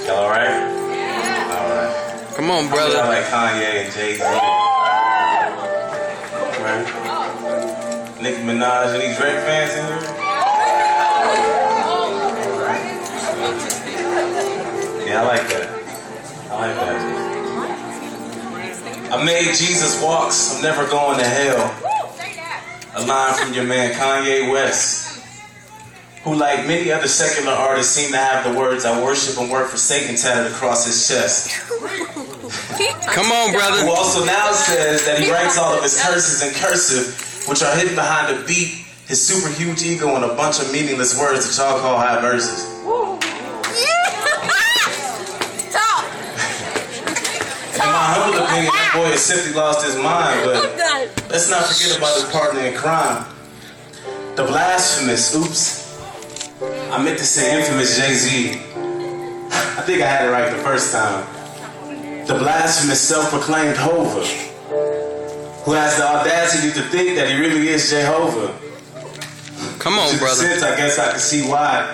Y'all alright? Yeah. Alright. Come on, brother. I like Kanye and Jay-Z. Right? Nicki Minaj, any Drake fans in here? Yeah, I like that. I like that. I made Jesus walks, I'm never going to hell. A line from your man Kanye West, who like many other secular artists seem to have the words "I worship and work for Satan" tatted across his chest. Come on, brother. Who also now says that he writes all of his curses in cursive, which are hidden behind a beat, his super huge ego, and a bunch of meaningless words that y'all call high verses. In my humble opinion, that boy has simply lost his mind, but let's not forget about his partner in crime. The blasphemous, oops. I meant to say infamous Jay-Z. I think I had it right the first time. The blasphemous self-proclaimed Hova, who has the audacity to think that he really is Jehovah. Come on, brother. Since I guess I can see why,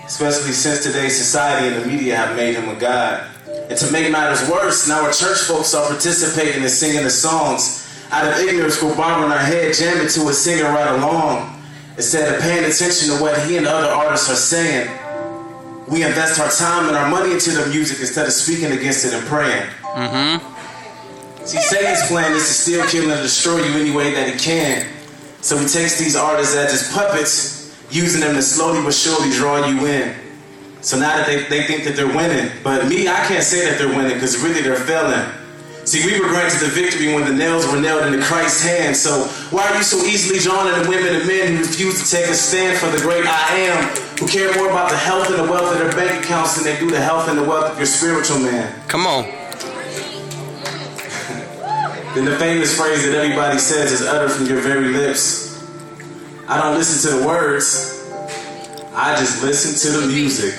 especially since today's society and the media have made him a god. And to make matters worse, now our church folks are participating in singing the songs out of ignorance, we're bobbing our head, jamming to it, singing right along. Instead of paying attention to what he and other artists are saying, we invest our time and our money into the music instead of speaking against it and praying. See, Satan's plan is to steal, kill, and destroy you any way that he can. So he takes these artists as his puppets, using them to slowly but surely draw you in. So now that they think that they're winning, but me, I can't say that they're winning because really they're failing. See, we were granted the victory when the nails were nailed into Christ's hands. So why are you so easily drawn into women and men who refuse to take a stand for the great I am, who care more about the health and the wealth of their bank accounts than they do the health and the wealth of your spiritual man? Come on. Then the famous phrase that everybody says is uttered from your very lips. I don't listen to the words, I just listen to the music.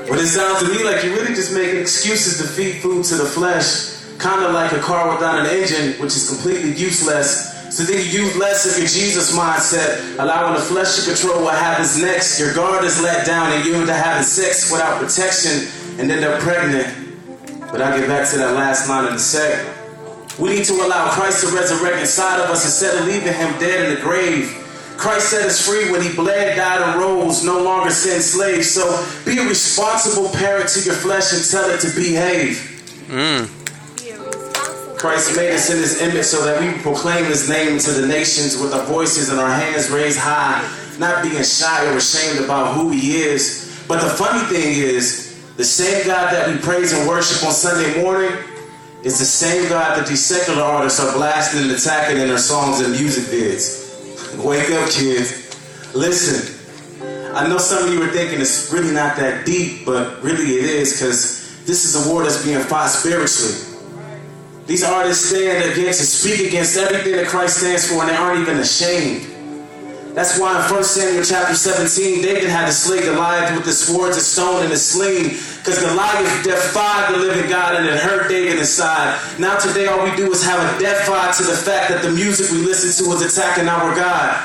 But it sounds to me like you're really just making excuses to feed food to the flesh. Kind of like a car without an engine, which is completely useless. So then you use less of your Jesus mindset, allowing the flesh to control what happens next. Your guard is let down and you're into having sex without protection and end up pregnant. But I'll get back to that last line in a second. We need to allow Christ to resurrect inside of us instead of leaving him dead in the grave. Christ set us free when he bled, died, and rose, no longer sin slaves. So be a responsible parent to your flesh and tell it to behave. Christ made us in his image so that we proclaim his name to the nations with our voices and our hands raised high, not being shy or ashamed about who he is. But the funny thing is, the same God that we praise and worship on Sunday morning is the same God that these secular artists are blasting and attacking in their songs and music vids. Wake up, kids. Listen, I know some of you are thinking it's really not that deep, but really it is, because this is a war that's being fought spiritually. These artists stand against and speak against everything that Christ stands for, and they aren't even ashamed. That's why in 1 Samuel chapter 17, David had to slay Goliath with his swords, his stone, and his sling, because Goliath defied the living God and it hurt David inside. Now today all we do is have a defied to the fact that the music we listen to is attacking our God.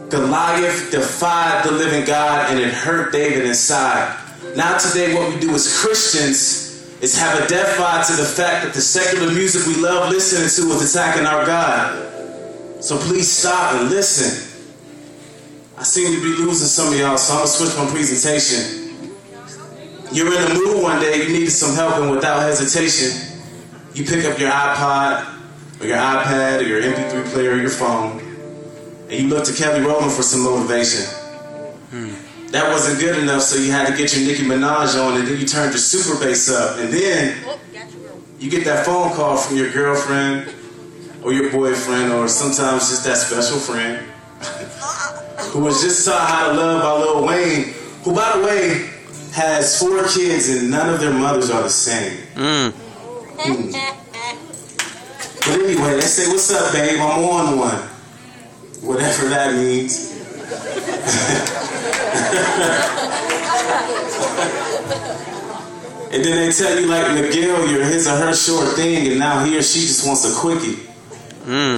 Goliath defied the living God and it hurt David inside. Now today what we do as Christians is have a defied to the fact that the secular music we love listening to is attacking our God. So please stop and listen. I seem to be losing some of y'all, so I'm going to switch my presentation. You're in the mood one day, you needed some help, and without hesitation, you pick up your iPod, or your iPad, or your MP3 player, or your phone, and you look to Kelly Rowland for some motivation. That wasn't good enough, so you had to get your Nicki Minaj on, and then you turned your super bass up, and then you get that phone call from your girlfriend, or your boyfriend, or sometimes just that special friend, who was just taught how to love by Lil Wayne, who, by the way, has 4 kids and none of their mothers are the same. But anyway, they say, "What's up, babe? I'm on one." Whatever that means. And then they tell you like Miguel, you're his or her short thing, and now he or she just wants a quickie.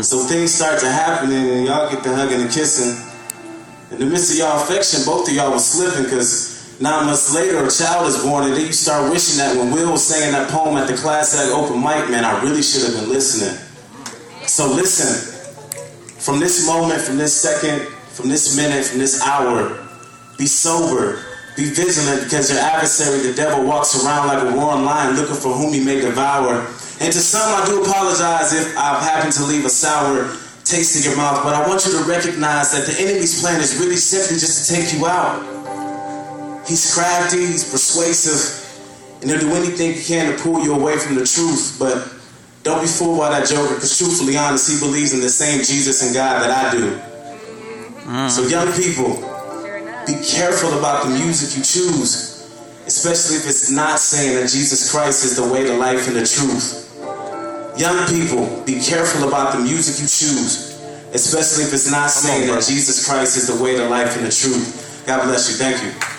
So things start to happen, and y'all get to hugging and kissing. In the midst of y'all affection, both of y'all was slipping, because 9 months later, a child is born, and then you start wishing that when Will was saying that poem at the class act open mic, man, I really should have been listening. So listen, from this moment, from this second, from this minute, from this hour, be sober, be vigilant, because your adversary, the devil, walks around like a roaring lion looking for whom he may devour. And to some, I do apologize if I've happened to leave a sour taste in your mouth, but I want you to recognize that the enemy's plan is really simply just to take you out. He's crafty, he's persuasive, and he'll do anything he can to pull you away from the truth. But don't be fooled by that joker, because truthfully honest, he believes in the same Jesus and God that I do. So young people, be careful about the music you choose, especially if it's not saying that Jesus Christ is the way, the life, and the truth. Young people, be careful about the music you choose, especially if it's not saying that Jesus Christ is the way, the life, and the truth. God bless you. Thank you.